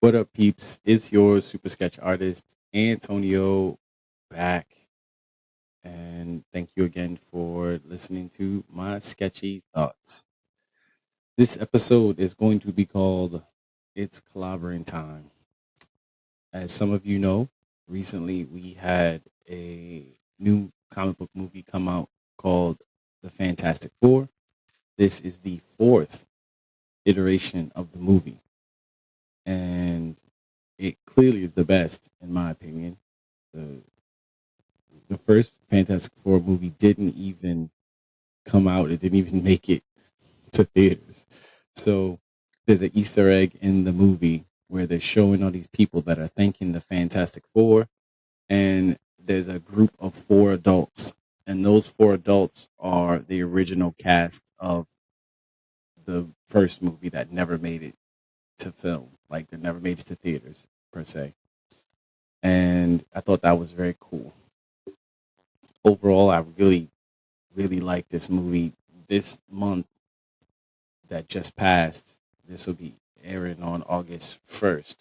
What up, peeps? It's your super sketch artist, Antonio, back. And thank you again for listening to my sketchy thoughts. This episode is going to be called It's Clobbering Time. As some of you know, recently we had a new comic book movie come out called The Fantastic Four. This is the fourth iteration of the movie, and it clearly is the best, in my opinion. The the first Fantastic Four movie didn't even come out. It didn't even make it to theaters. So there's an Easter egg in the movie where they're showing all these people that are thanking the Fantastic Four, and there's a group of four adults, and those four adults are the original cast of the first movie that never made it to film, like they never made it to theaters per se. And I thought that was very cool. Overall, I really like this movie. This month that just passed, this will be airing on August 1st.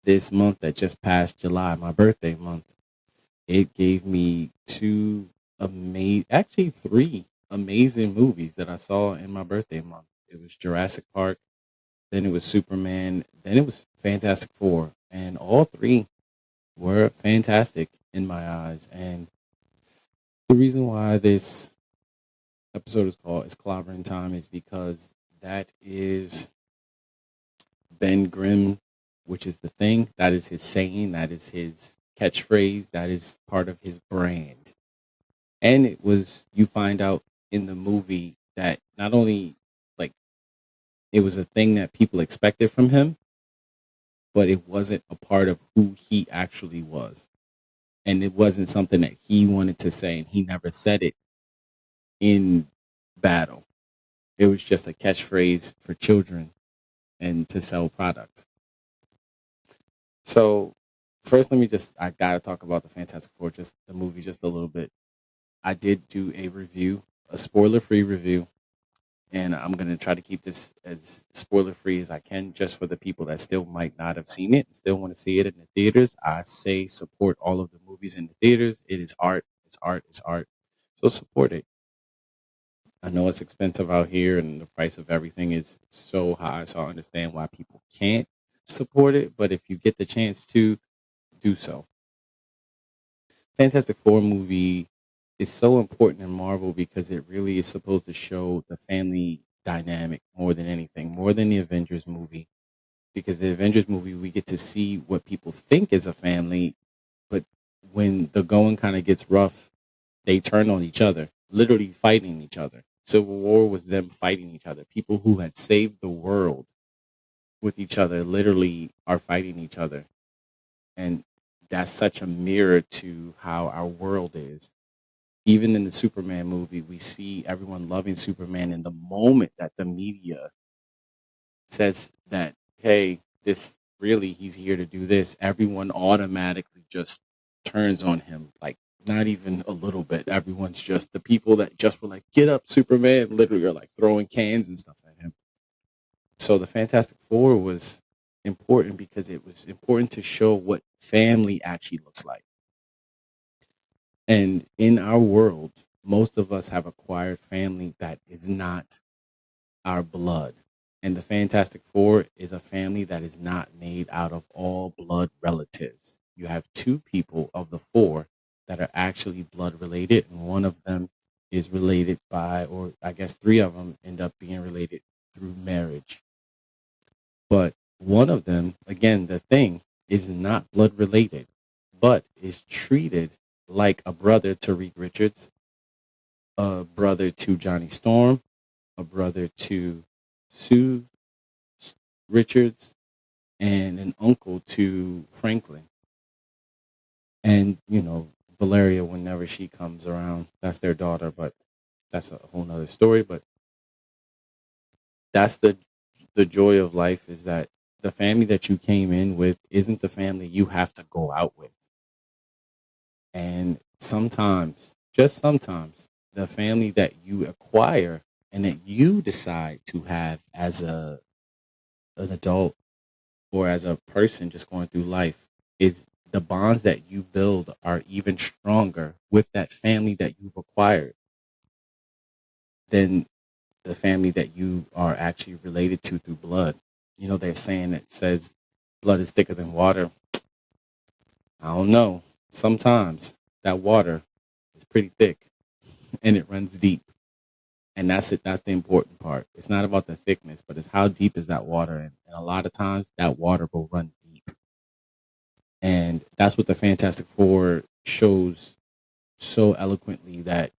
This month that just passed, July, my birthday month, it gave me actually three amazing movies that I saw in my birthday month. It was Jurassic Park, then it was Superman, then it was Fantastic Four, and all three were fantastic in my eyes. And the reason why this episode is called "It's Clobbering Time" is because that is Ben Grimm, which is the thing. That is his saying. That is his catchphrase. That is part of his brand. And it was, you find out in the movie that not only like it was a thing that people expected from him, but it wasn't a part of who he actually was. And it wasn't something that he wanted to say, and he never said it in battle. It was just a catchphrase for children and to sell product. So first, I gotta talk about the Fantastic Four, just the movie, just a little bit. I did do a review, a spoiler-free review, and I'm gonna try to keep this as spoiler-free as I can, just for the people that still might not have seen it and still want to see it in the theaters. I say support all of the movies in the theaters. It is art. It's art. It's art. So support it. I know it's expensive out here, and the price of everything is so high. So I understand why people can't support it. But if you get the chance to, do so. Fantastic Four movie is so important in Marvel because it really is supposed to show the family dynamic more than anything, more than the Avengers movie. Because the Avengers movie, we get to see what people think is a family, but when the going kind of gets rough, they turn on each other, literally fighting each other. Civil War was them fighting each other. People who had saved the world with each other literally are fighting each other. And that's such a mirror to how our world is. Even in the Superman movie, we see everyone loving Superman. In the moment that the media says that, hey, this really, he's here to do this, everyone automatically just turns on him. Like, not even a little bit. Everyone's just, the people that just were like, get up, Superman, literally are like throwing cans and stuff at him. So the Fantastic Four was important because it was important to show what family actually looks like. And in our world, most of us have acquired family that is not our blood. And the Fantastic Four is a family that is not made out of all blood relatives. You have two people of the four that are actually blood related, and one of them is related by, or I guess three of them end up being related through marriage. But one of them, again, the thing, is not blood related, but is treated like a brother to Reed Richards, a brother to Johnny Storm, a brother to Sue Richards, and an uncle to Franklin. And, Valeria, whenever she comes around, that's their daughter, but that's a whole nother story. But that's the joy of life, is that the family that you came in with isn't the family you have to go out with. And sometimes, just sometimes, the family that you acquire and that you decide to have as an adult or as a person just going through life is the bonds that you build are even stronger with that family that you've acquired than the family that you are actually related to through blood. You know, they're saying that says blood is thicker than water. I don't know. Sometimes that water is pretty thick and it runs deep. And that's it. That's the important part. It's not about the thickness, but it's how deep is that water. And a lot of times that water will run deep. And that's what the Fantastic Four shows so eloquently, that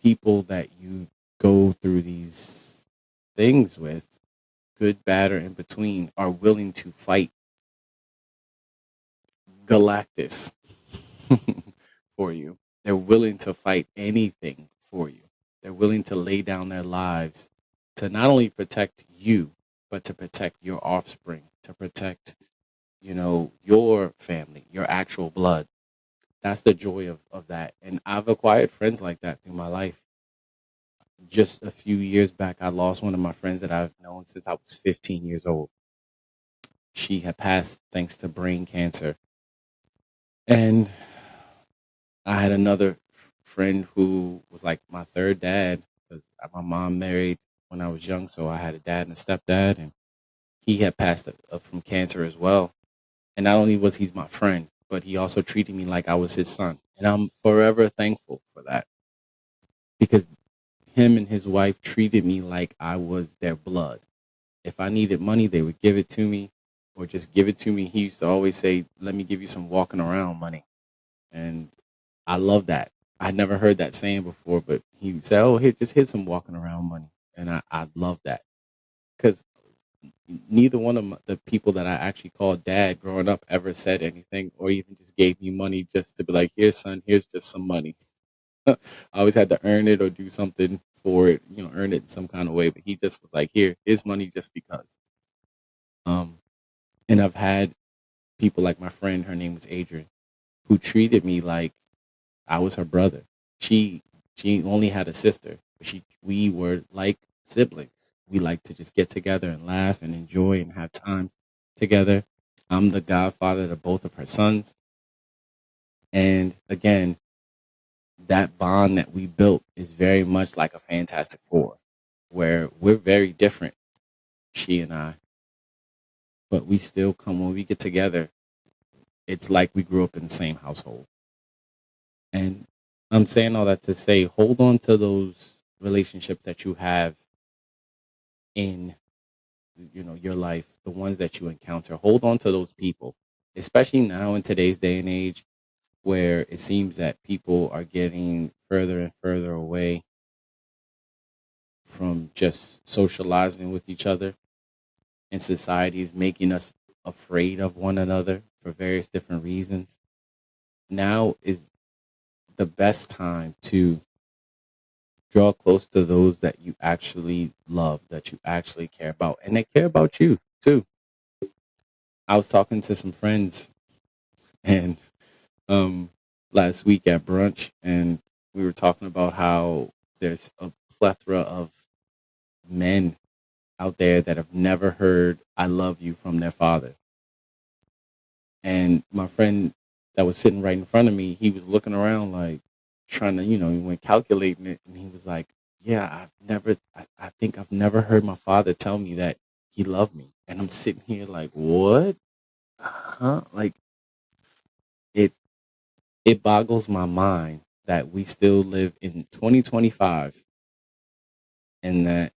people that you go through these things with, good, bad, or in between, are willing to fight Galactus for you. They're willing to fight anything for you. They're willing to lay down their lives to not only protect you, but to protect your offspring, to protect, your family, your actual blood. That's the joy of that. And I've acquired friends like that through my life. Just a few years back, I lost one of my friends that I've known since I was 15 years old. She had passed thanks to brain cancer. And I had another friend who was like my third dad, because my mom married when I was young. So I had a dad and a stepdad, and he had passed from cancer as well. And not only was he my friend, but he also treated me like I was his son. And I'm forever thankful for that, because him and his wife treated me like I was their blood. If I needed money, they would give it to me, or just give it to me. He used to always say, "Let me give you some walking around money." And I love that. I never heard that saying before, but he would say, "Oh, here, just hit some walking around money." And I love that, because neither one of the people that I actually called dad growing up ever said anything, or even just gave me money just to be like, "Here's son, here's just some money." I always had to earn it or do something for it, earn it in some kind of way. But he just was like, here's money just because. Um, and I've had people like my friend, her name was Adrian, who treated me like I was her brother. She she only had a sister, but we were like siblings. We like to just get together and laugh and enjoy and have time together. I'm the godfather to both of her sons. And again, that bond that we built is very much like a Fantastic Four, where we're very different, she and I, but we still come when we get together. It's like we grew up in the same household. And I'm saying all that to say, hold on to those relationships that you have in, your life, the ones that you encounter. Hold on to those people, especially now in today's day and age, where it seems that people are getting further and further away from just socializing with each other, and society is making us afraid of one another for various different reasons. Now is the best time to draw close to those that you actually love, that you actually care about, and they care about you too. I was talking to some friends, and um last week at brunch, and we were talking about how there's a plethora of men out there that have never heard "I love you" from their father. And my friend that was sitting right in front of me, he was looking around like trying to, he went calculating it, and he was like, "Yeah, I think I've never heard my father tell me that he loved me." And I'm sitting here like, "What? Huh?" Like it it boggles my mind that we still live in 2025, and that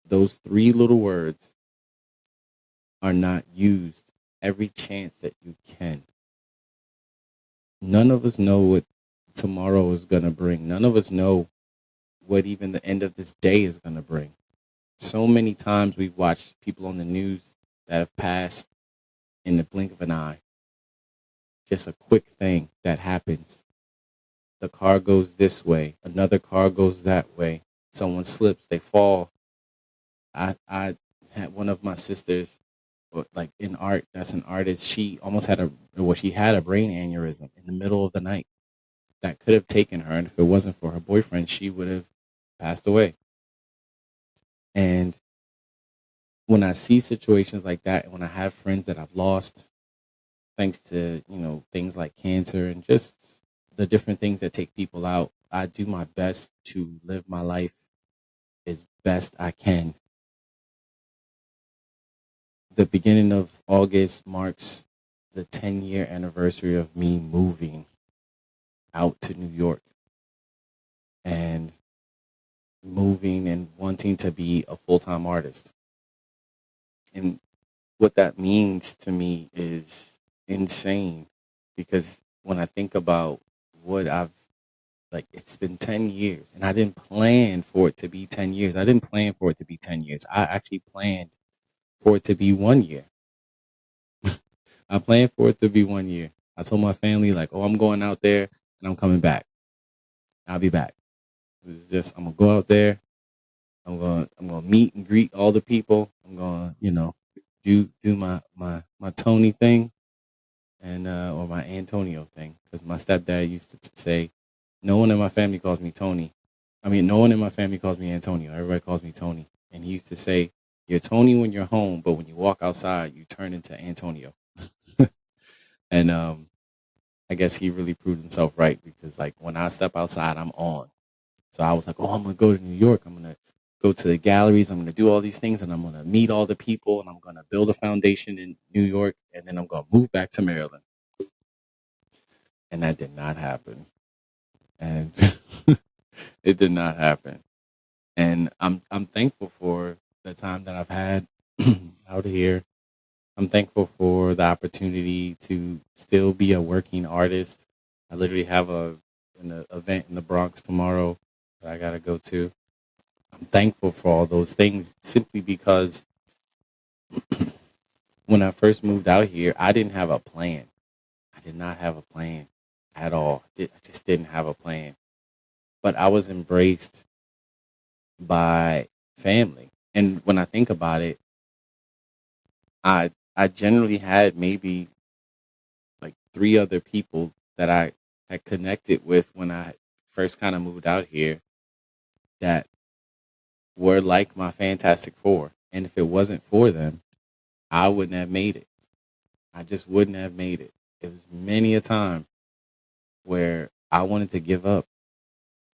those three little words are not used every chance that you can. None of us know what tomorrow is going to bring. None of us know what even the end of this day is going to bring. So many times we've watched people on the news that have passed in the blink of an eye. Just a quick thing that happens. The car goes this way, another car goes that way. Someone slips, they fall. I had one of my sisters, like in art, that's an artist. She almost had she had a brain aneurysm in the middle of the night that could have taken her. And if it wasn't for her boyfriend, she would have passed away. And when I see situations like that, and when I have friends that I've lost, thanks to, things like cancer and just the different things that take people out, I do my best to live my life as best I can. The beginning of August marks the 10-year anniversary of me moving out to New York and moving and wanting to be a full-time artist. And what that means to me is insane, because when I think about what I've, like, it's been 10 years and I didn't plan for it to be 10 years. I didn't plan for it to be 10 years. I actually planned for it to be 1 year. I planned for it to be 1 year. I told my family, like, oh, I'm going out there and I'm coming back. I'll be back. It's just, I'm going to go out there. I'm gonna meet and greet all the people. I'm gonna, do my Tony thing, and or my Antonio thing, because my stepdad used to say, no one in my family calls me Tony. I mean, no one in my family calls me Antonio. Everybody calls me Tony. And he used to say, you're Tony when you're home, but when you walk outside, you turn into Antonio. And I guess he really proved himself right, because, like, when I step outside, I'm on. So I was like, oh, I'm going to go to New York. I'm going to go to the galleries. I'm going to do all these things, and I'm going to meet all the people, and I'm going to build a foundation in New York, and then I'm going to move back to Maryland. And that did not happen. And it did not happen. And I'm thankful for the time that I've had out here. I'm thankful for the opportunity to still be a working artist. I literally have an event in the Bronx tomorrow that I got to go to. I'm thankful for all those things, simply because when I first moved out here, I didn't have a plan. I did not have a plan at all. I just didn't have a plan. But I was embraced by family. And when I think about it, I generally had maybe like three other people that I had connected with when I first kind of moved out here, that were like my Fantastic Four. And if it wasn't for them, I wouldn't have made it. I just wouldn't have made it. It was many a time where I wanted to give up.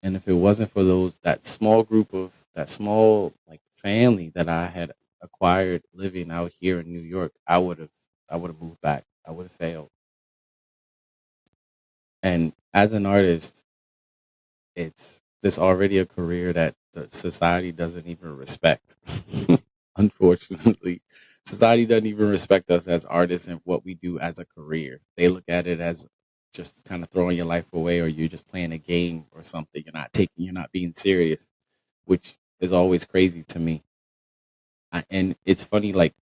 And if it wasn't for that small like family that I had acquired living out here in New York, I would have moved back. I would have failed. And as an artist, it's this already a career that the society doesn't even respect. Unfortunately, society doesn't even respect us as artists and what we do as a career. They look at it as just kind of throwing your life away, or you're just playing a game or something. You're not being serious, which is always crazy to me. And it's funny, like,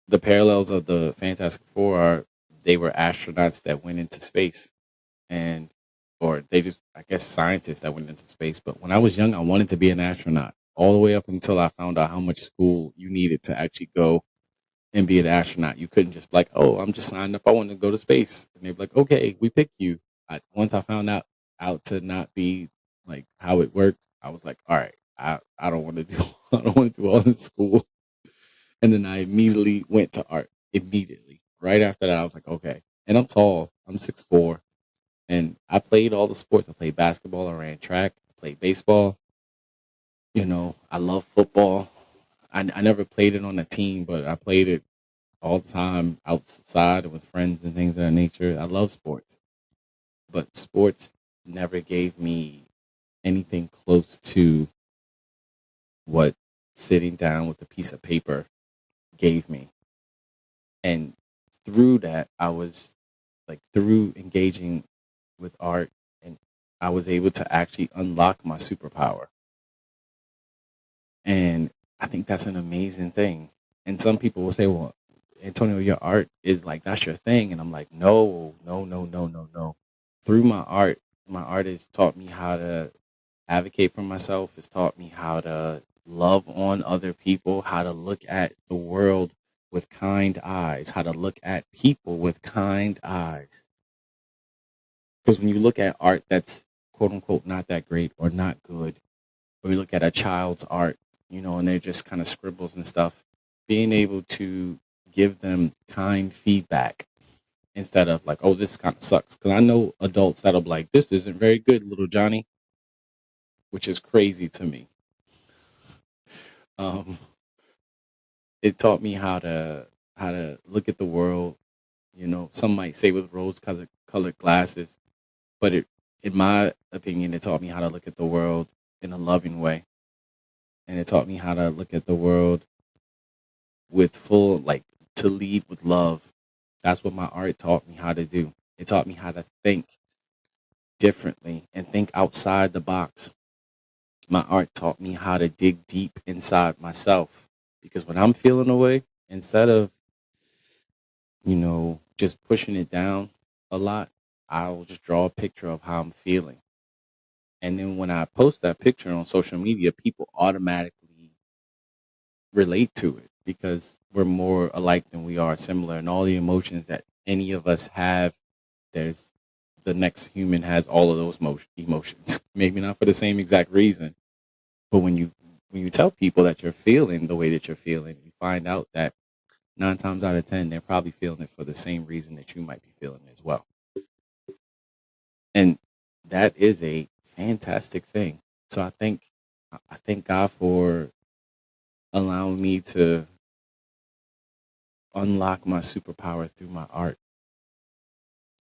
the parallels of the Fantastic Four are, they were astronauts that went into space, and or they just, I guess, scientists that went into space. But when I was young, I wanted to be an astronaut all the way up until I found out how much school you needed to actually go and be an astronaut. You couldn't just be like, oh, I'm just signed up. I want to go to space. And they'd be like, okay, we picked you. Once I found out to not be like how it worked, I was like, all right, I don't want to do I don't want to do all this school. And then I immediately went to art. Immediately. Right after that, I was like, okay. And I'm tall. I'm 6'4". And I played all the sports. I played basketball, I ran track, I played baseball. I love football. I never played it on a team, but I played it all the time outside with friends and things of that nature. I love sports, but sports never gave me anything close to what sitting down with a piece of paper gave me. And through that, I was like, through engaging with art, and I was able to actually unlock my superpower. And I think that's an amazing thing. And some people will say, well, Antonio, your art is like, that's your thing. And I'm like, no, no, no, no, no, no. Through my art has taught me how to advocate for myself. It's taught me how to love on other people, how to look at the world with kind eyes, how to look at people with kind eyes. Because when you look at art that's quote unquote not that great or not good, or you look at a child's art, and they're just kind of scribbles and stuff, being able to give them kind feedback instead of like, oh, this kind of sucks. Because I know adults that'll be like, this isn't very good, little Johnny, which is crazy to me. Um, it taught me how to look at the world. You know, some might say with rose colored glasses, but in my opinion, it taught me how to look at the world in a loving way, and it taught me how to look at the world with full like to lead with love. That's what my art taught me how to do. It taught me how to think differently and think outside the box. My art taught me how to dig deep inside myself because when I'm feeling away, instead of, just pushing it down a lot, I'll just draw a picture of how I'm feeling. And then when I post that picture on social media, people automatically relate to it because we're more alike than we are similar. And all the emotions that any of us have, there's the next human has all of those emotions. Maybe not for the same exact reason, but when you tell people that you're feeling the way that you're feeling, you find out that 9 times out of 10, they're probably feeling it for the same reason that you might be feeling as well. And that is a fantastic thing. So I thank God for allowing me to unlock my superpower through my art.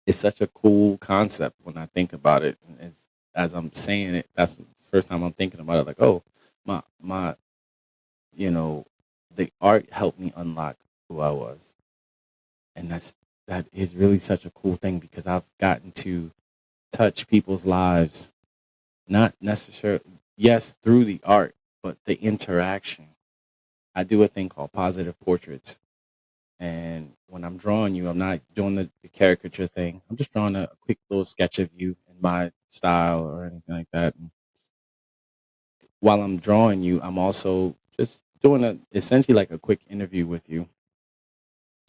It's such a cool concept when I think about it. And as I'm saying it, that's the first time I'm thinking about it. Like, oh, my, you know, the art helped me unlock who I was, and that is really such a cool thing because I've gotten to touch people's lives, not necessarily yes through the art, but the interaction. I do a thing called positive portraits. And when I'm drawing you, I'm not doing the caricature thing. I'm just drawing a quick little sketch of you in my style or anything like that. And while I'm drawing you, I'm also just doing essentially like a quick interview with you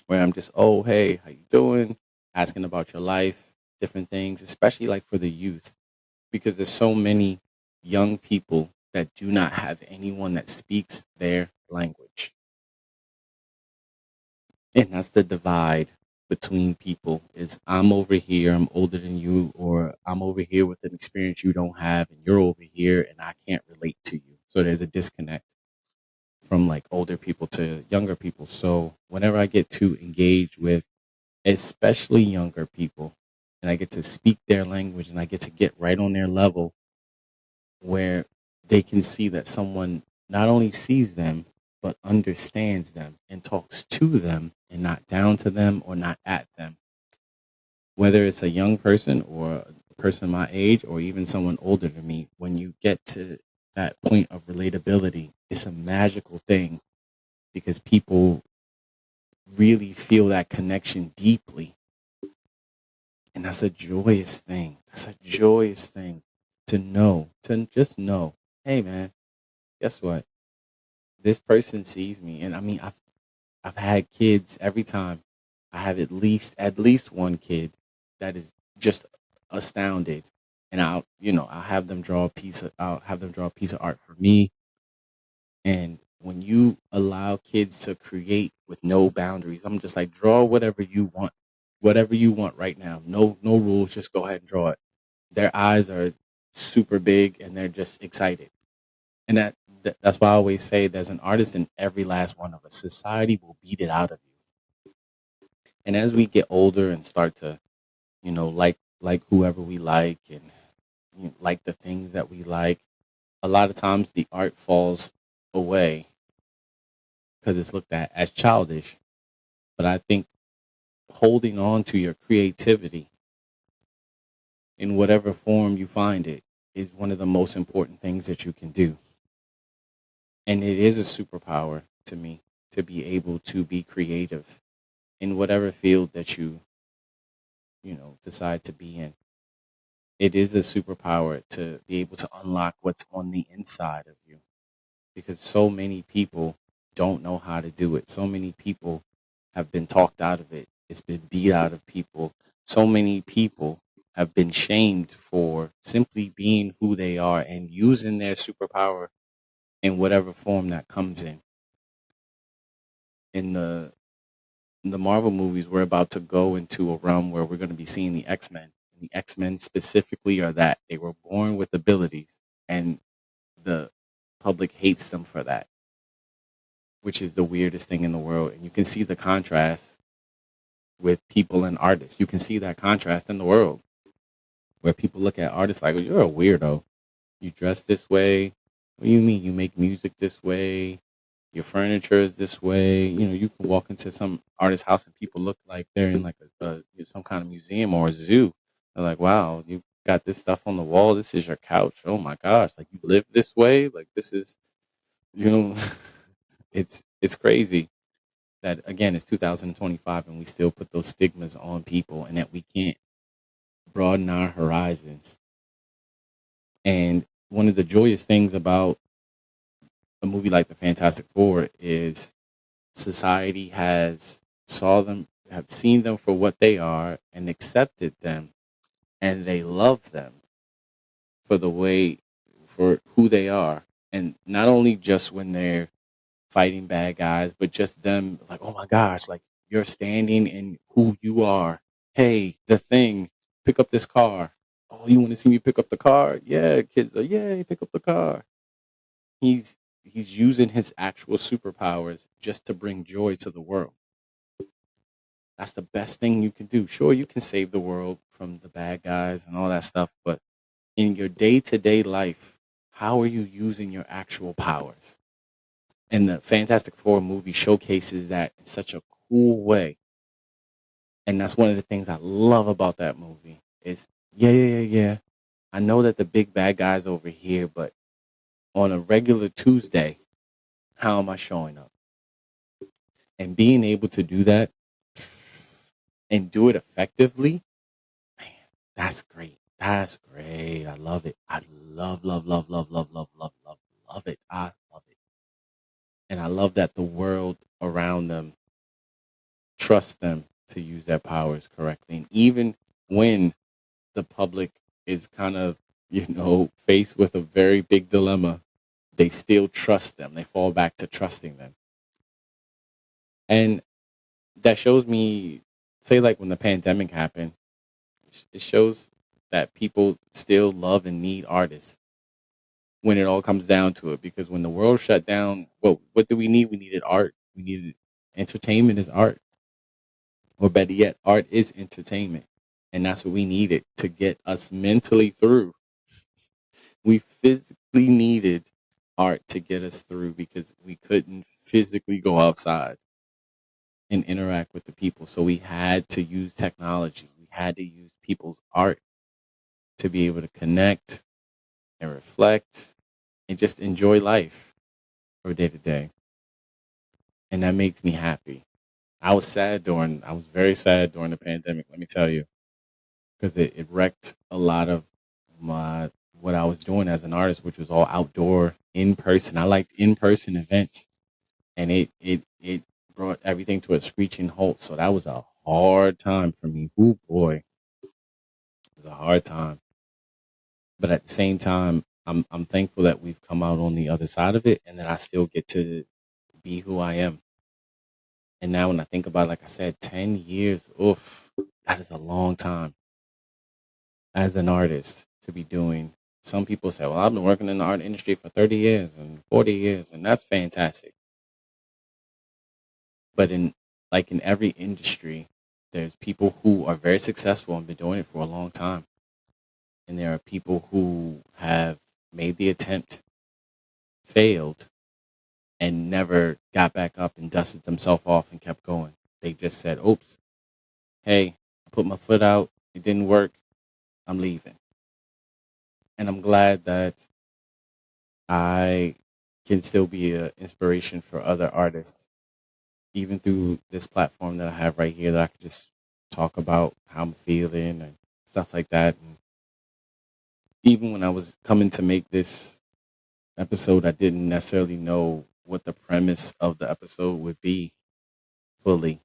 where I'm just, oh, hey, how you doing? Asking about your life, different things, especially like for the youth, because there's so many young people that do not have anyone that speaks their language. And that's the divide between people is I'm over here, I'm older than you, or I'm over here with an experience you don't have, and you're over here and I can't relate to you. So there's a disconnect from like older people to younger people. So whenever I get to engage with especially younger people and I get to speak their language and I get to get right on their level where they can see that someone not only sees them but understands them and talks to them and not down to them or not at them, whether it's a young person or a person my age or even someone older than me. When you get to that point of relatability, it's a magical thing because people really feel that connection deeply. And that's a joyous thing. That's a joyous thing to know, to just know, hey man, guess what? This person sees me. And I mean, I've had kids every time. I have at least one kid that is just astounded. And I'll have them draw a piece of art for me. And when you allow kids to create with no boundaries, I'm just like, draw whatever you want. Whatever you want right now. No rules, just go ahead and draw it. Their eyes are super big and they're just excited. And that's why I always say there's an artist in every last one of us. Society will beat it out of you. And as we get older and start to, like whoever we like and like the things that we like, a lot of times the art falls away because it's looked at as childish. But I think holding on to your creativity in whatever form you find it is one of the most important things that you can do. And it is a superpower to me to be able to be creative in whatever field that you decide to be in. It is a superpower to be able to unlock what's on the inside of you because so many people don't know how to do it. So many people have been talked out of it. It's been beat out of people. So many people have been shamed for simply being who they are and using their superpower in whatever form that comes in. in the Marvel movies, we're about to go into a realm where we're going to be seeing the X-Men. The X-Men specifically are that they were born with abilities, and the public hates them for that, which is the weirdest thing in the world. And you can see the contrast with people and artists. You can see that contrast in the world where people look at artists like, "Oh, you're a weirdo. You dress this way. What do you mean you make music this way? Your furniture is this way." You can walk into some artist house and people look like they're in like some kind of museum or a zoo. They're like, "Wow, you got this stuff on the wall. This is your couch. Oh my gosh, like you live this way. Like this is, you know, it's crazy that again it's 2025 and we still put those stigmas on people and that we can't broaden our horizons. And one of the joyous things about a movie like The Fantastic Four is society have seen them for what they are and accepted them, and they love them for the way for who they are. And not only just when they're fighting bad guys, but just them like, oh my gosh, like you're standing in who you are. Hey, the Thing, pick up this car. Oh, you want to see me pick up the car? Yeah, kids are, yeah, pick up the car. He's using his actual superpowers just to bring joy to the world. That's the best thing you can do. Sure, you can save the world from the bad guys and all that stuff, but in your day-to-day life, how are you using your actual powers? And the Fantastic Four movie showcases that in such a cool way. And that's one of the things I love about that movie is, yeah, yeah, yeah, yeah. I know that the big bad guy's over here, but on a regular Tuesday, how am I showing up? And being able to do that and do it effectively, man, that's great. That's great. I love it. I love, love, love, love, love, love, love, love, love it. I love it. And I love that the world around them trusts them to use their powers correctly. And even when the public is kind of, faced with a very big dilemma, they still trust them. They fall back to trusting them. And that shows me, say, like when the pandemic happened, it shows that people still love and need artists when it all comes down to it. Because when the world shut down, what did we need? We needed art. We needed entertainment is art, or better yet, art is entertainment, and that's what we needed to get us mentally through. We physically needed art to get us through because we couldn't physically go outside and interact with the people. So we had to use technology. We had to use people's art to be able to connect and reflect and just enjoy life from day to day. And that makes me happy. I was very sad during the pandemic, let me tell you, because it wrecked a lot of my, what I was doing as an artist, which was all outdoor, in person. I liked in person events, and it brought everything to a screeching halt. So that was a hard time for me. Oh boy, it was a hard time. But at the same time, I'm thankful that we've come out on the other side of it, and that I still get to be who I am. And now when I think about it, like I said, 10 years, oof, that is a long time as an artist to be doing. Some people say, well, I've been working in the art industry for 30 years and 40 years, and that's fantastic. But in every industry, there's people who are very successful and been doing it for a long time. And there are people who have made the attempt, failed, and never got back up and dusted themselves off and kept going. They just said, oops, hey, I put my foot out, it didn't work, I'm leaving. And I'm glad that I can still be an inspiration for other artists, even through this platform that I have right here, that I can just talk about how I'm feeling and stuff like that. And even when I was coming to make this episode, I didn't necessarily know what the premise of the episode would be fully.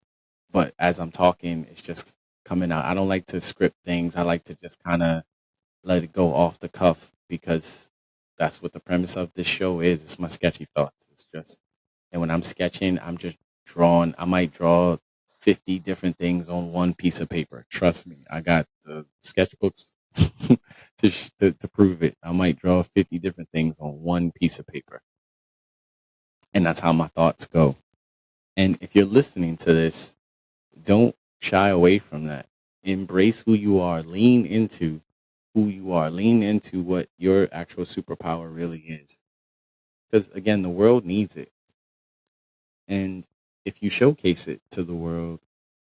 But as I'm talking, it's just coming out. I don't like to script things. I like to just kind of let it go off the cuff because that's what the premise of this show is. It's my sketchy thoughts. It's just, and when I'm sketching, I'm just I might draw 50 different things on one piece of paper. Trust me, I got the sketchbooks to prove it. I might draw 50 different things on one piece of paper. And that's how my thoughts go. And if you're listening to this, don't shy away from that. Embrace who you are. Lean into who you are. Lean into what your actual superpower really is. Because again, the world needs it. And if you showcase it to the world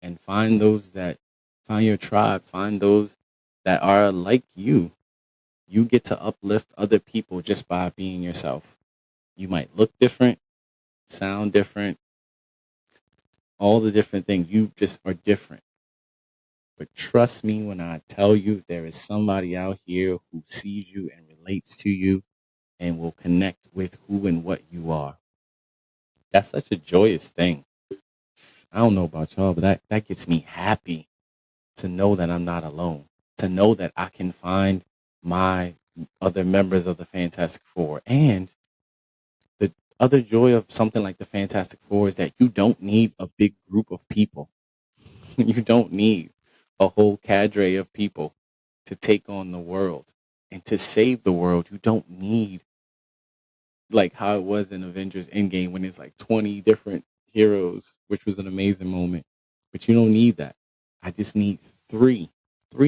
and find your tribe, find those that are like you get to uplift other people just by being yourself. You might look different, sound different, all the different things. You just are different. But trust me when I tell you there is somebody out here who sees you and relates to you and will connect with who and what you are. That's such a joyous thing. I don't know about y'all, but that gets me happy to know that I'm not alone, to know that I can find my other members of the Fantastic Four. And the other joy of something like the Fantastic Four is that you don't need a big group of people. You don't need a whole cadre of people to take on the world and to save the world. You don't need like how it was in Avengers Endgame when it's like 20 different heroes, which was an amazing moment. But you don't need that. I just need three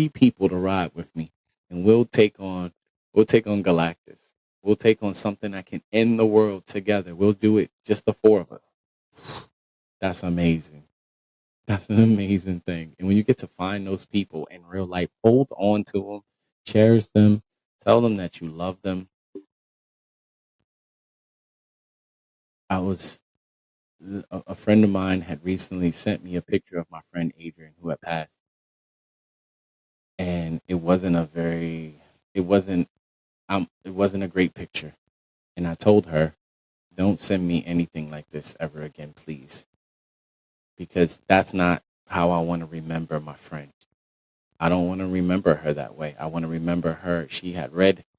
people to ride with me, and we'll take on Galactus. We'll take on something that can end the world together. We'll do it, just the four of us. That's amazing. That's an amazing thing. And when you get to find those people in real life, hold on to them, cherish them, tell them that you love them. I was a friend of mine had recently sent me a picture of my friend Adrian who had passed, and it wasn't it wasn't a great picture. And I told her, don't send me anything like this ever again, please, because that's not how I want to remember my friend. I don't want to remember her that way. I want to remember her. She had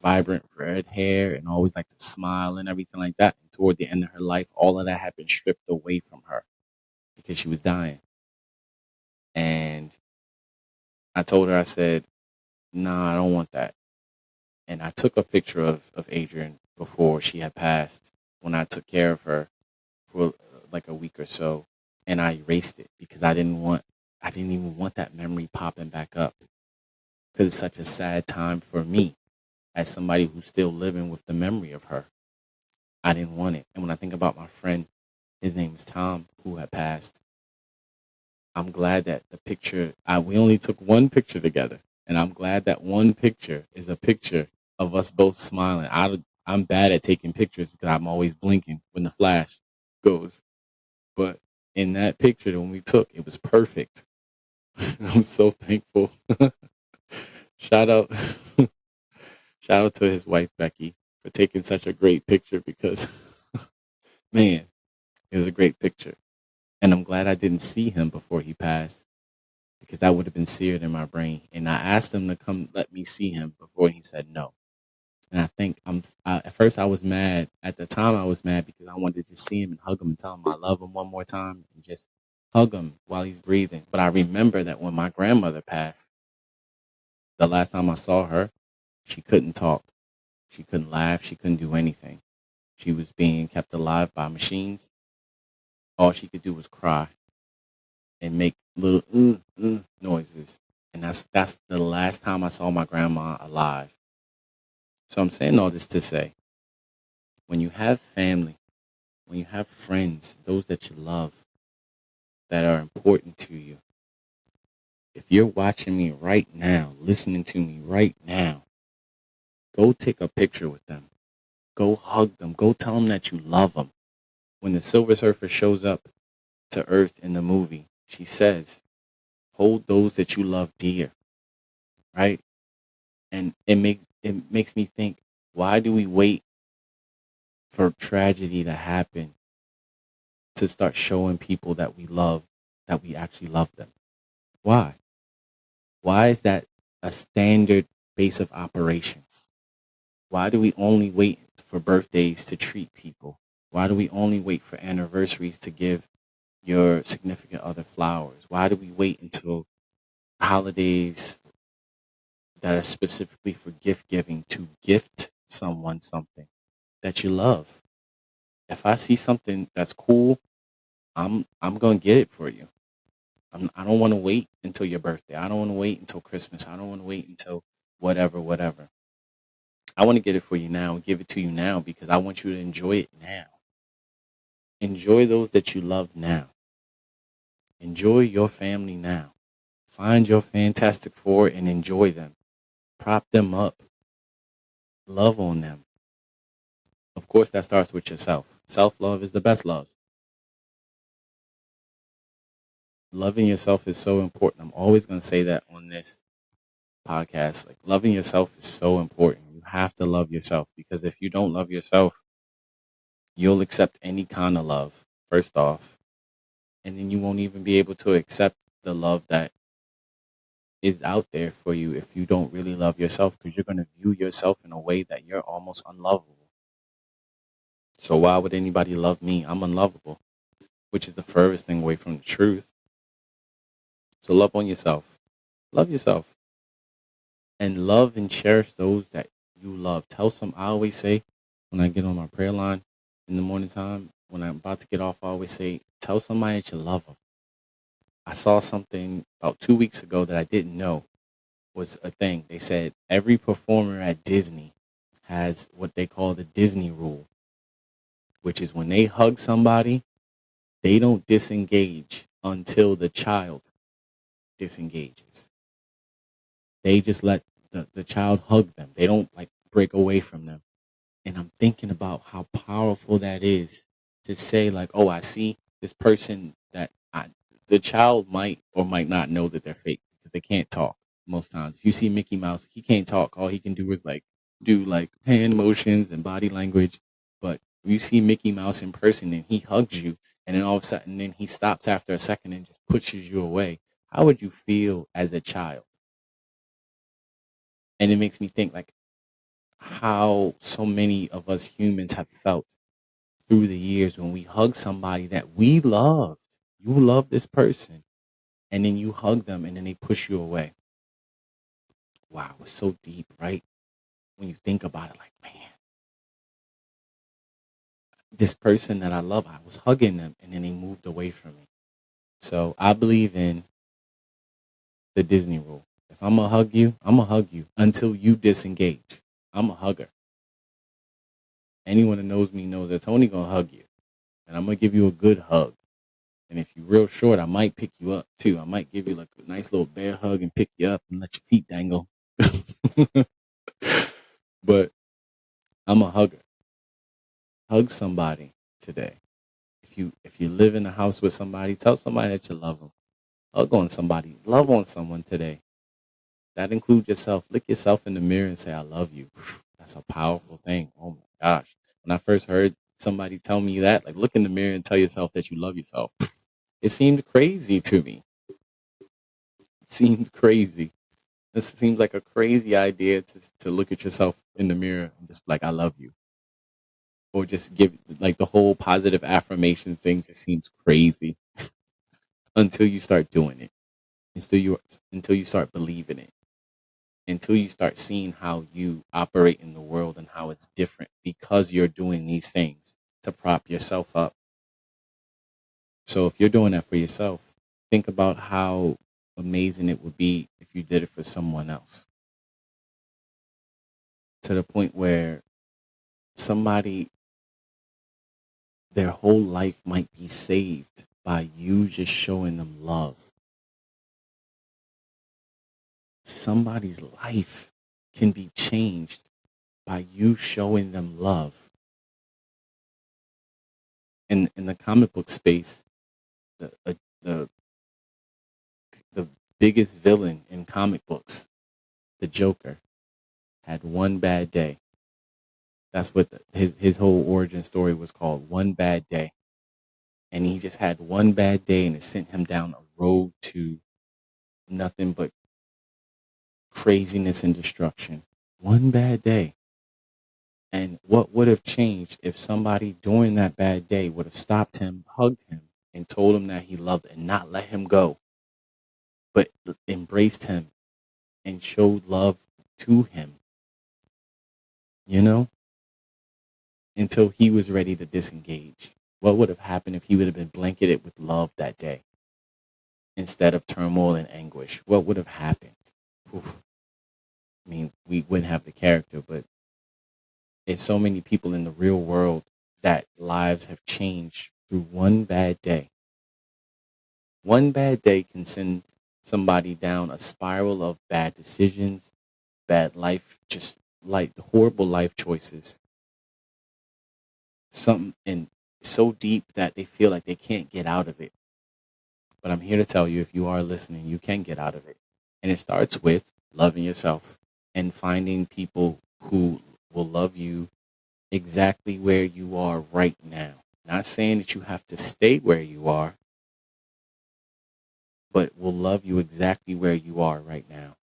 vibrant red hair and always liked to smile and everything like that. And toward the end of her life, all of that had been stripped away from her because she was dying. And I told her, I said, nah, I don't want that. And I took a picture of Adrian before she had passed when I took care of her for like a week or so. And I erased it because I didn't even want that memory popping back up because it's such a sad time for me as somebody who's still living with the memory of her. I didn't want it. And when I think about my friend, his name is Tom, who had passed, I'm glad that we only took one picture together. And I'm glad that one picture is a picture of us both smiling. I'm bad at taking pictures because I'm always blinking when the flash goes. But in that picture that when we took, it was perfect. I'm so thankful. Shout out, shout out to his wife Becky for taking such a great picture because, man, it was a great picture. And I'm glad I didn't see him before he passed because that would have been seared in my brain. And I asked him to come let me see him before, and he said no. And I think at first I was mad. At the time, I was mad because I wanted to just see him and hug him and tell him I love him one more time and just hug him while he's breathing. But I remember that when my grandmother passed, the last time I saw her, she couldn't talk. She couldn't laugh. She couldn't do anything. She was being kept alive by machines. All she could do was cry and make little noises. And that's the last time I saw my grandma alive. So I'm saying all this to say, when you have family, when you have friends, those that you love, that are important to you, if you're watching me right now, listening to me right now, go take a picture with them. Go hug them. Go tell them that you love them. When the Silver Surfer shows up to Earth in the movie, she says, hold those that you love dear, right? And it makes me think, why do we wait for tragedy to happen to start showing people that we love, that we actually love them? Why? Why is that a standard base of operations? Why do we only wait for birthdays to treat people? Why do we only wait for anniversaries to give your significant other flowers? Why do we wait until holidays that are specifically for gift giving to gift someone something that you love? If I see something that's cool, I'm gonna get it for you. I don't want to wait until your birthday. I don't want to wait until Christmas. I don't want to wait until whatever, whatever. I want to get it for you now and give it to you now because I want you to enjoy it now. Enjoy those that you love now. Enjoy your family now. Find your Fantastic Four and enjoy them. Prop them up. Love on them. Of course, that starts with yourself. Self love is the best love. Loving yourself is so important. I'm always going to say that on this podcast. Like, loving yourself is so important. You have to love yourself because if you don't love yourself, you'll accept any kind of love, first off, and then you won't even be able to accept the love that is out there for you if you don't really love yourself because you're going to view yourself in a way that you're almost unlovable. So why would anybody love me? I'm unlovable, which is the furthest thing away from the truth. So love on yourself. Love yourself and love and cherish those that you love. Tell some, I always say when I get on my prayer line in the morning time, when I'm about to get off, I always say, tell somebody that you love them. I saw something about 2 weeks ago that I didn't know was a thing. They said every performer at Disney has what they call the Disney rule, which is when they hug somebody, they don't disengage until the child disengages. They just let the child hug them. They don't like break away from them. And I'm thinking about how powerful that is to say, like, oh, I see this person that the child might or might not know that they're fake because they can't talk most times. If you see Mickey Mouse, he can't talk. All he can do is like do like hand motions and body language. But you see Mickey Mouse in person and he hugs you, and then all of a sudden, then he stops after a second and just pushes you away. How would you feel as a child? And it makes me think like how so many of us humans have felt through the years when we hug somebody that we love. You love this person, and then you hug them, and then they push you away. Wow, it's so deep, right? When you think about it, like, man, this person that I love, I was hugging them, and then they moved away from me. So I believe in the Disney rule. If I'm gonna hug you, I'm gonna hug you until you disengage. I'm a hugger. Anyone that knows me knows that Tony gonna hug you, and I'm gonna give you a good hug. And if you're real short, I might pick you up too. I might give you like a nice little bear hug and pick you up and let your feet dangle. But I'm a hugger. Hug somebody today. If you live in a house with somebody, tell somebody that you love them. Hug on somebody. Love on someone today. That includes yourself. Look yourself in the mirror and say, I love you. That's a powerful thing. Oh my gosh. When I first heard somebody tell me that, like look in the mirror and tell yourself that you love yourself, it seemed crazy to me. It seemed crazy. This seems like a crazy idea to look at yourself in the mirror and just be like, I love you. Or just give like the whole positive affirmation thing just seems crazy until you start doing it. Until you start believing it. Until you start seeing how you operate in the world and how it's different because you're doing these things to prop yourself up. So if you're doing that for yourself, think about how amazing it would be if you did it for someone else. To the point where somebody, their whole life might be saved by you just showing them love. Somebody's life can be changed by you showing them love. In the comic book space, the the biggest villain in comic books, the Joker, had one bad day. That's what his whole origin story was called, One Bad Day. And he just had one bad day and it sent him down a road to nothing but craziness and destruction. One bad day. And what would have changed if somebody during that bad day would have stopped him, hugged him, and told him that he loved and not let him go, but embraced him and showed love to him, you know, until he was ready to disengage. What would have happened if he would have been blanketed with love that day instead of turmoil and anguish? What would have happened? Oof. I mean, we wouldn't have the character, but there's so many people in the real world that lives have changed through one bad day. One bad day can send somebody down a spiral of bad decisions, bad life, just like horrible life choices. Something and so deep that they feel like they can't get out of it. But I'm here to tell you, if you are listening, you can get out of it. And it starts with loving yourself and finding people who will love you exactly where you are right now. Not saying that you have to stay where you are, but will love you exactly where you are right now.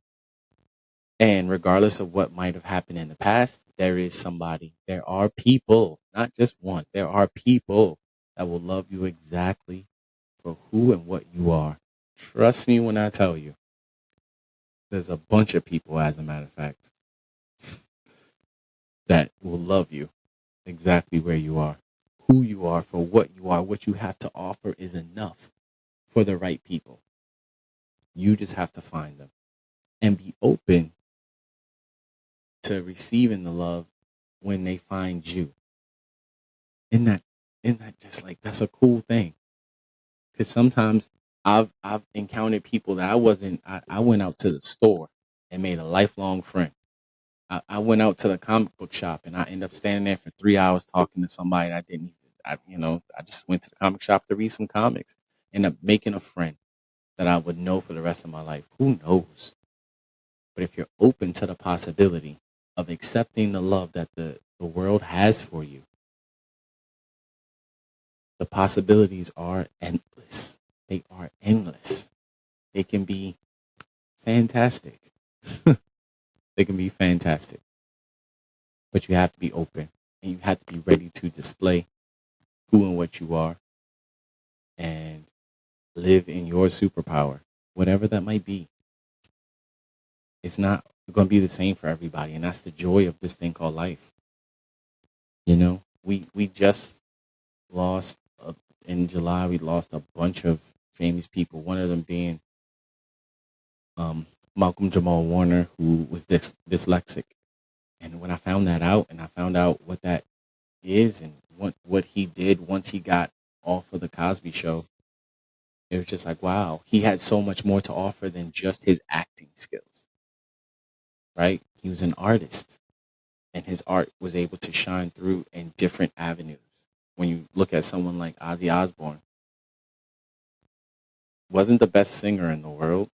And regardless of what might have happened in the past, there is somebody, there are people, not just one, there are people that will love you exactly for who and what you are. Trust me when I tell you, there's a bunch of people, as a matter of fact, that will love you exactly where you are. Who you are, for what you are, what you have to offer is enough for the right people. You just have to find them and be open to receiving the love when they find you. Isn't that, isn't that just like, that's a cool thing? Because sometimes I've encountered people that I went out to the store and made a lifelong friend. I went out to the comic book shop and I ended up standing there for 3 hours talking to somebody I didn't even, I just went to the comic shop to read some comics, end up making a friend that I would know for the rest of my life. Who knows? But if you're open to the possibility of accepting the love that the world has for you, the possibilities are endless. They are endless. They can be fantastic. They can be fantastic. But you have to be open and you have to be ready to display who and what you are and live in your superpower, whatever that might be. It's not going to be the same for everybody. And that's the joy of this thing called life. You know, we just lost in July, we lost a bunch of famous people. One of them being um, Malcolm Jamal Warner, who was dyslexic. And when I found that out, and I found out what that is and what he did once he got off of the Cosby Show, it was just like, wow, he had so much more to offer than just his acting skills. Right? He was an artist, and his art was able to shine through in different avenues. When you look at someone like Ozzy Osbourne, wasn't the best singer in the world,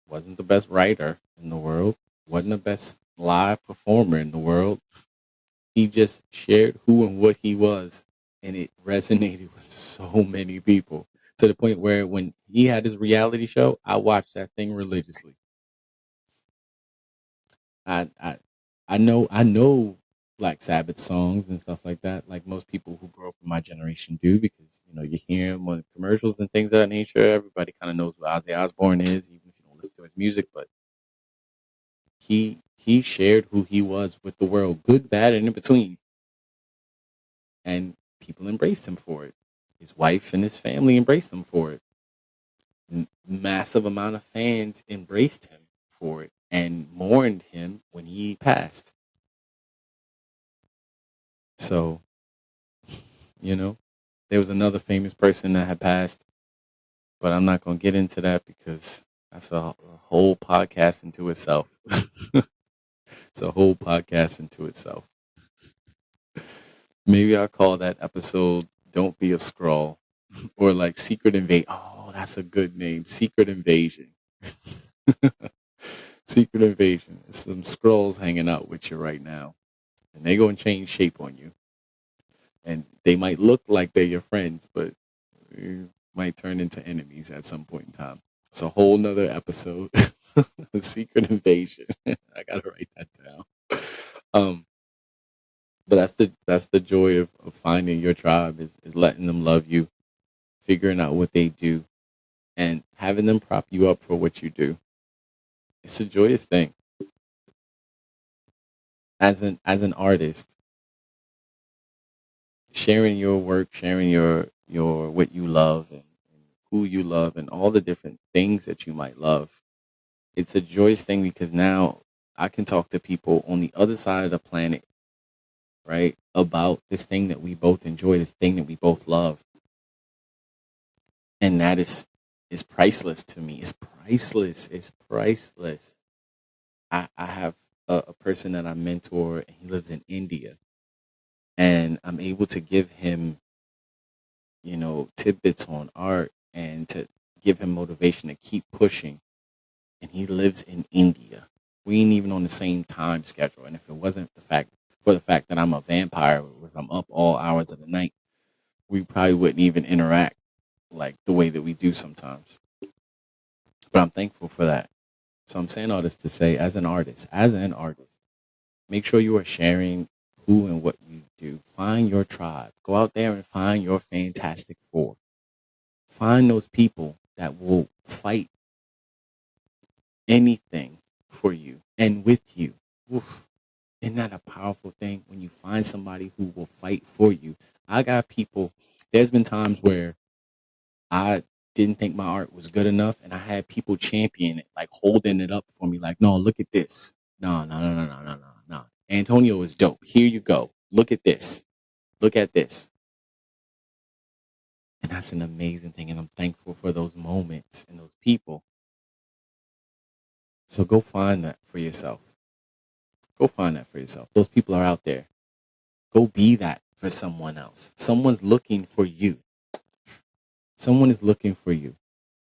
wasn't the best writer in the world, wasn't the best live performer in the world. He just shared who and what he was, and it resonated with so many people to the point where when he had his reality show, I watched that thing religiously. I I I know Black Sabbath songs and stuff like that, like most people who grew up in my generation do, because you hear him on commercials and things of that nature. Everybody kind of knows what Ozzy Osbourne is, even if you don't listen to his music. But he shared who he was with the world, good, bad, and in between, and people embraced him for it. His wife and his family embraced him for it. Massive amount of fans embraced him for it and mourned him when he passed. So, you know, there was another famous person that had passed, but I'm not going to get into that because that's a whole podcast into itself. It's a whole podcast into itself. Maybe I'll call that episode "Don't Be a Scroll" or like "Secret Invasion." Oh, that's a good name, Secret Invasion. Secret Invasion. There's some scrolls hanging out with you right now, and they're going to change shape on you. And they might look like they're your friends, but you might turn into enemies at some point in time. It's a whole nother episode. Secret Invasion. I gotta write that down. Um, but that's the joy of finding your tribe is letting them love you figuring out what they do, and having them prop you up for what you do. It's a joyous thing. As an artist, sharing your work, sharing your what you love and who you love and all the different things that you might love. It's a joyous thing because now I can talk to people on the other side of the planet, right, about this thing that we both enjoy, this thing that we both love, and that is priceless to me. It's priceless. It's priceless. I have a person that I mentor, and he lives in India, and I'm able to give him, tidbits on art and to give him motivation to keep pushing. And he lives in India. We ain't even on the same time schedule. And if it wasn't the fact that I'm a vampire, because I'm up all hours of the night, we probably wouldn't even interact like the way that we do sometimes. But I'm thankful for that. So I'm saying all this to say, as an artist, make sure you are sharing who and what you do. Find your tribe. Go out there and find your fantastic four. Find those people that will fight anything for you and with you. Oof. Isn't that a powerful thing when you find somebody who will fight for you? I got people, there's been times where I didn't think my art was good enough and I had people champion it, like holding it up for me, like, no, look at this. No, no, no, no, no, no, no, no. Antonio is dope. Here you go. Look at this. Look at this. And that's an amazing thing. And I'm thankful for those moments and those people. So go find that for yourself. Go find that for yourself. Those people are out there. Go be that for someone else. Someone's looking for you. Someone is looking for you.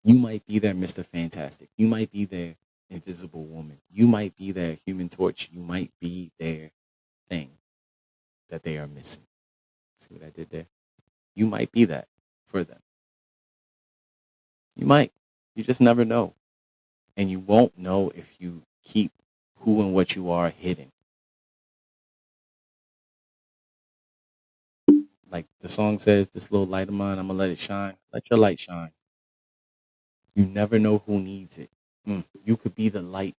You might be their Mr. Fantastic. You might be their Invisible Woman. You might be their Human Torch. You might be their thing that they are missing. See what I did there? You might be that for them. You might. You just never know. And you won't know if you keep who and what you are hidden. Like the song says, this little light of mine, I'm going to let it shine. Let your light shine. You never know who needs it. You could be the light.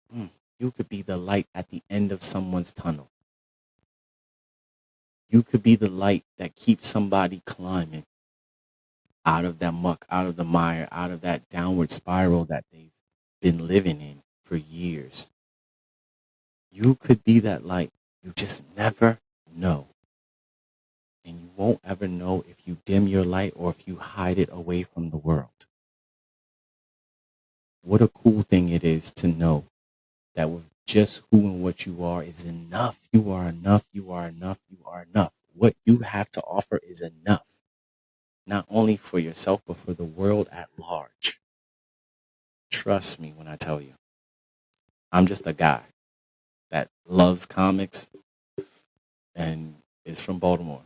You could be the light at the end of someone's tunnel. You could be the light that keeps somebody climbing out of that muck, out of the mire, out of that downward spiral that they've been living in for years. You could be that light. You just never know. And you won't ever know if you dim your light or if you hide it away from the world. What a cool thing it is to know that with just who and what you are is enough. You are enough. You are enough. You are enough. What you have to offer is enough, not only for yourself, but for the world at large. Trust me when I tell you, I'm just a guy that loves comics and is from Baltimore.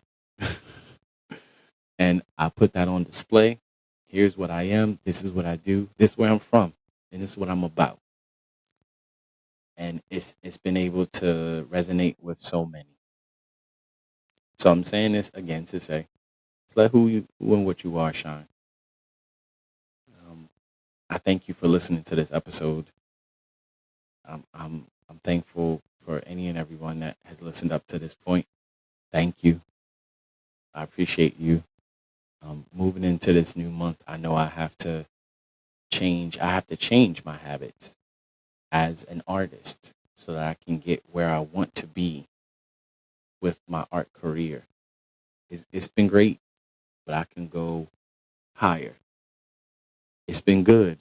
And I put that on display. Here's what I am. This is what I do. This is where I'm from. And this is what I'm about. And it's been able to resonate with so many. So I'm saying this again to say, let's let who and what you are shine. I thank you for listening to this episode. I'm thankful for any and everyone that has listened up to this point. Thank you. I appreciate you. Moving into this new month, I know I have to change. I have to change my habits as an artist so that I can get where I want to be with my art career. It's been great, but I can go higher. It's been good.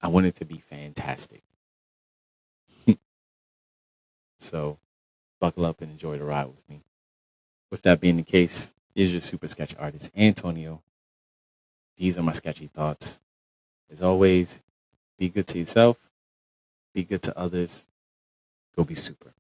I want it to be fantastic. So buckle up and enjoy the ride with me. With that being the case, is your super sketch artist, Antonio. These are my sketchy thoughts. As always, be good to yourself, be good to others, go be super.